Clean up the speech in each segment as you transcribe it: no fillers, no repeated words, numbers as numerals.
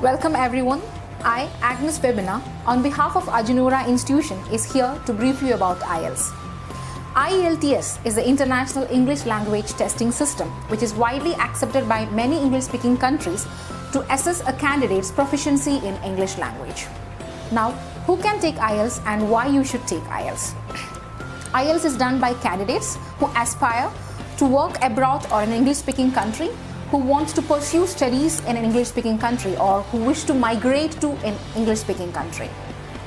Welcome everyone. I, Agnes Febina, on behalf of Ajinora Institution is here to brief you about IELTS. IELTS is the International English Language Testing System which is widely accepted by many English-speaking countries to assess a candidate's proficiency in English language. Now, who can take IELTS and why you should take IELTS? IELTS is done by candidates who aspire to work abroad or in an English-speaking country, who want to pursue studies in an English-speaking country, or who wish to migrate to an English-speaking country.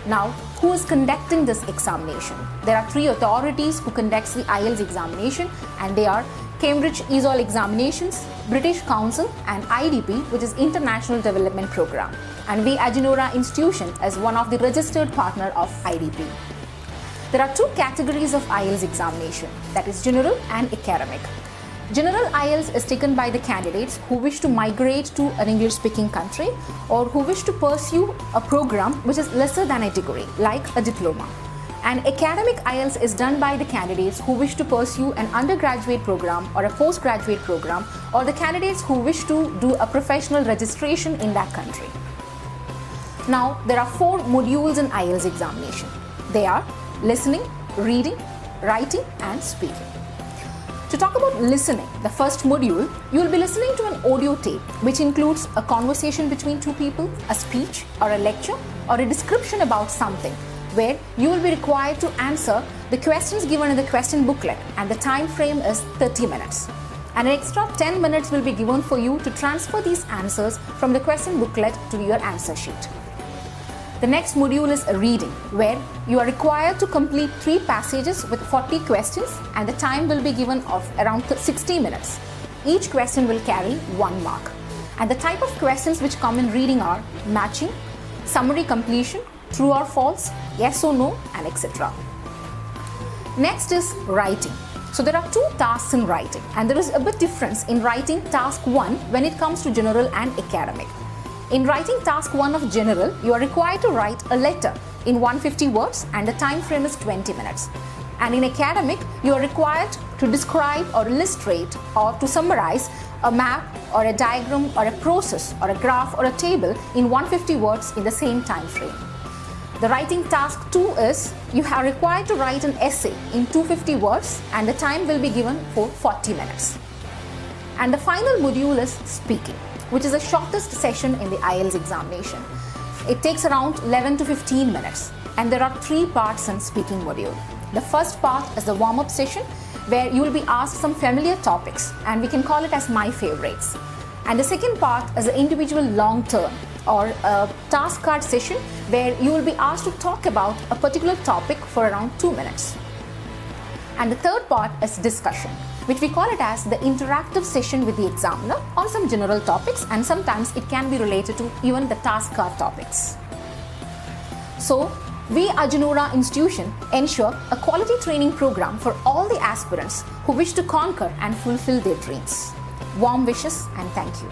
Now, who is conducting this examination? There are three authorities who conducts the IELTS examination, and they are Cambridge ESOL Examinations, British Council, and IDP, which is International Development Programme. And we, Ajinora Institution, is one of the registered partner of IDP. There are two categories of IELTS examination, that is general and academic. General IELTS is taken by the candidates who wish to migrate to an English-speaking country or who wish to pursue a program which is lesser than a degree, like a diploma. And academic IELTS is done by the candidates who wish to pursue an undergraduate program or a postgraduate program, or the candidates who wish to do a professional registration in that country. Now, there are four modules in IELTS examination. They are listening, reading, writing, and speaking. To talk about listening, the first module, you will be listening to an audio tape which includes a conversation between two people, a speech or a lecture or a description about something, where you will be required to answer the questions given in the question booklet, and the time frame is 30 minutes. And an extra 10 minutes will be given for you to transfer these answers from the question booklet to your answer sheet. The next module is reading, where you are required to complete 3 passages with 40 questions, and the time will be given of around 60 minutes. Each question will carry 1 mark. And the type of questions which come in reading are matching, summary completion, true or false, yes or no, and etc. Next is writing. So there are 2 tasks in writing, and there is a bit difference in writing task 1 when it comes to general and academic. In writing task 1 of general, you are required to write a letter in 150 words, and the time frame is 20 minutes. And in academic, you are required to describe or illustrate or to summarize a map or a diagram or a process or a graph or a table in 150 words in the same time frame. The writing task 2 is you are required to write an essay in 250 words, and the time will be given for 40 minutes. And the final module is speaking, which is the shortest session in the IELTS examination. It takes around 11 to 15 minutes, and there are 3 parts in speaking module. The first part is the warm-up session, where you will be asked some familiar topics, and we can call it as my favorites. And the second part is the individual long term or a task card session, where you will be asked to talk about a particular topic for around 2 minutes. And the third part is discussion, which we call it as the interactive session with the examiner on some general topics, and sometimes it can be related to even the task card topics. So, we Ajinora Institution ensure a quality training program for all the aspirants who wish to conquer and fulfill their dreams. Warm wishes and thank you.